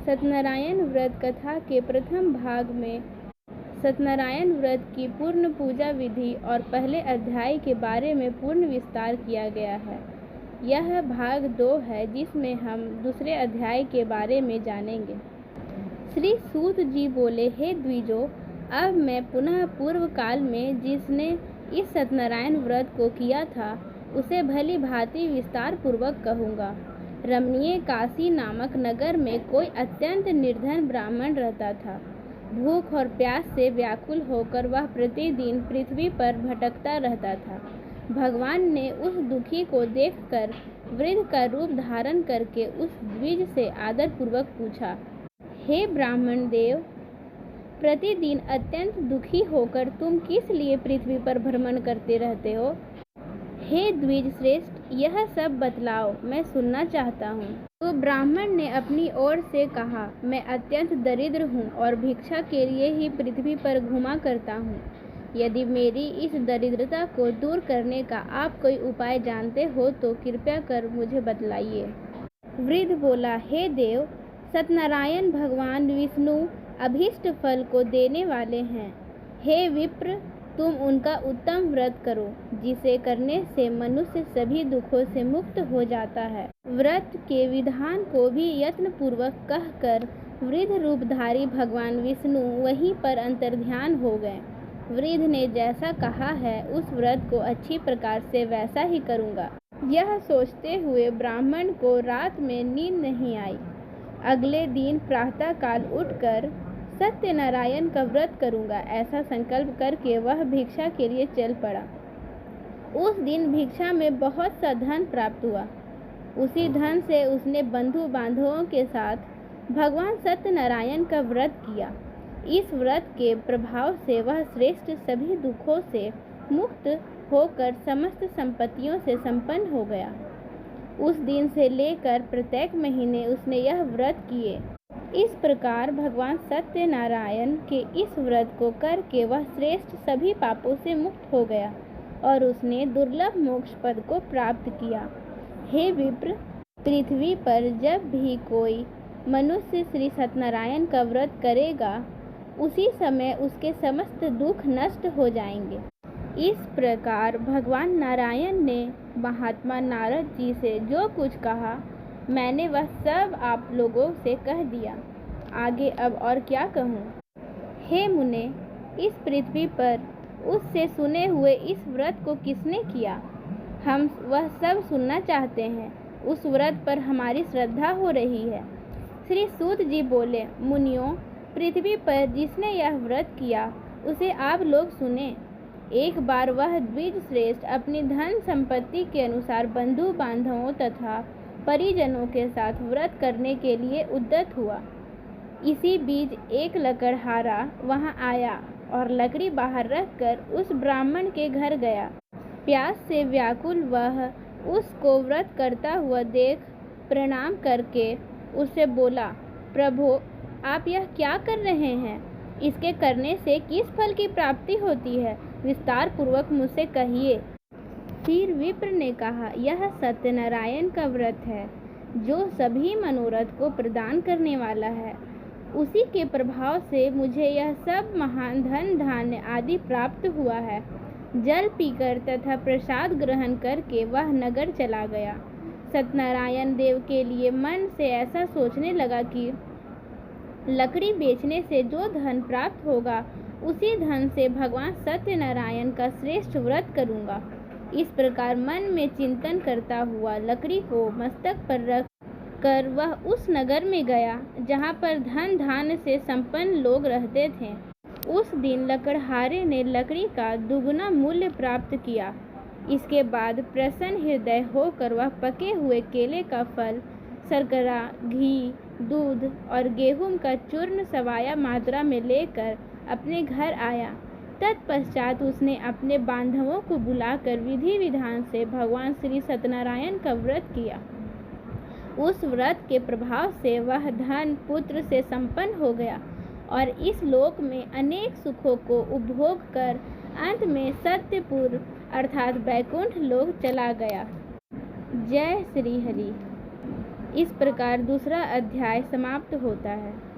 सत्यनारायण व्रत कथा के प्रथम भाग में सत्यनारायण व्रत की पूर्ण पूजा विधि और पहले अध्याय के बारे में पूर्ण विस्तार किया गया है। यह भाग 2 है जिसमें हम दूसरे अध्याय के बारे में जानेंगे। श्री सूत जी बोले, हे द्विजों, अब मैं पुनः पूर्व काल में जिसने इस सत्यनारायण व्रत को किया था उसे भली भांति विस्तार पूर्वक कहूँगा। रमणीय काशी नामक नगर में कोई अत्यंत निर्धन ब्राह्मण रहता था। भूख और प्यास से व्याकुल होकर वह प्रतिदिन पृथ्वी पर भटकता रहता था। भगवान ने उस दुखी को देखकर वृद्ध का रूप धारण करके उस द्विज से आदर पूर्वक पूछा, हे ब्राह्मण देव, प्रतिदिन अत्यंत दुखी होकर तुम किस लिए पृथ्वी पर भ्रमण करते रहते हो? हे द्विज श्रेष्ठ, यह सब बतलाओ, मैं सुनना चाहता हूँ। तो ब्राह्मण ने अपनी ओर से कहा, मैं अत्यंत दरिद्र हूँ और भिक्षा के लिए ही पृथ्वी पर घुमा करता हूँ। यदि मेरी इस दरिद्रता को दूर करने का आप कोई उपाय जानते हो तो कृपया कर मुझे बतलाइए। वृद्ध बोला, हे देव, सत्यनारायण भगवान विष्णु अभीष्ट फल को देने वाले हैं। हे विप्र, तुम उनका उत्तम व्रत करो, जिसे करने से मनुष्य सभी दुखों से मुक्त हो जाता है। व्रत के विधान को भी यत्न पूर्वक कहकर वृद्ध रूपधारी भगवान विष्णु वहीं पर अंतर्ध्यान हो गए। वृद्ध ने जैसा कहा है उस व्रत को अच्छी प्रकार से वैसा ही करूँगा। यह सोचते हुए ब्राह्मण को रात में नींद नहीं आई। अगले दिन प्रातःकाल उठकर सत्यनारायण का व्रत करूँगा ऐसा संकल्प करके वह भिक्षा के लिए चल पड़ा। उस दिन भिक्षा में बहुत सा धन प्राप्त हुआ। उसी धन से उसने बंधु बांधवों के साथ भगवान सत्यनारायण का व्रत किया। इस व्रत के प्रभाव से वह श्रेष्ठ सभी दुखों से मुक्त होकर समस्त संपत्तियों से संपन्न हो गया। उस दिन से लेकर प्रत्येक महीने उसने यह व्रत किए। इस प्रकार भगवान सत्यनारायण के इस व्रत को करके वह श्रेष्ठ सभी पापों से मुक्त हो गया और उसने दुर्लभ मोक्ष पद को प्राप्त किया। हे विप्र, पृथ्वी पर जब भी कोई मनुष्य श्री सत्यनारायण का व्रत करेगा उसी समय उसके समस्त दुख नष्ट हो जाएंगे। इस प्रकार भगवान नारायण ने महात्मा नारद जी से जो कुछ कहा मैंने वह सब आप लोगों से कह दिया। आगे अब और क्या कहूँ? हे मुने, इस पृथ्वी पर उससे सुने हुए इस व्रत को किसने किया? हम वह सब सुनना चाहते हैं। उस व्रत पर हमारी श्रद्धा हो रही है। श्री सूत जी बोले, मुनियों, पृथ्वी पर जिसने यह व्रत किया उसे आप लोग सुने। एक बार वह द्विज श्रेष्ठ अपनी धन संपत्ति के अनुसार बंधु बांधवों तथा परिजनों के साथ व्रत करने के लिए उद्यत हुआ। इसी बीच एक लकड़हारा वहां आया और लकड़ी बाहर रखकर उस ब्राह्मण के घर गया। प्यास से व्याकुल वह उसको व्रत करता हुआ देख प्रणाम करके उससे बोला, प्रभो, आप यह क्या कर रहे हैं? इसके करने से किस फल की प्राप्ति होती है? विस्तार पूर्वक मुझसे कहिए। फिर विप्र ने कहा, यह सत्यनारायण का व्रत है जो सभी मनोरथ को प्रदान करने वाला है। उसी के प्रभाव से मुझे यह सब महान धन धान्य आदि प्राप्त हुआ है। जल पीकर तथा प्रसाद ग्रहण करके वह नगर चला गया। सत्यनारायण देव के लिए मन से ऐसा सोचने लगा कि लकड़ी बेचने से जो धन प्राप्त होगा उसी धन से भगवान सत्यनारायण का श्रेष्ठ व्रत करूँगा। इस प्रकार मन में चिंतन करता हुआ लकड़ी को मस्तक पर रख कर वह उस नगर में गया जहाँ पर धन धान्य से संपन्न लोग रहते थे। उस दिन लकड़हारे ने लकड़ी का दुगुना मूल्य प्राप्त किया। इसके बाद प्रसन्न हृदय होकर वह पके हुए केले का फल, शर्करा, घी, दूध और गेहूं का चूर्ण सवाया मात्रा में लेकर अपने घर आया। तत्पश्चात उसने अपने बांधवों को बुलाकर विधि विधान से भगवान श्री सत्यनारायण का व्रत किया। उस व्रत के प्रभाव से वह धन पुत्र से संपन्न हो गया और इस लोक में अनेक सुखों को उपभोग कर अंत में सत्यपुर अर्थात बैकुंठ लोक चला गया। जय श्री हरि। इस प्रकार दूसरा अध्याय समाप्त होता है।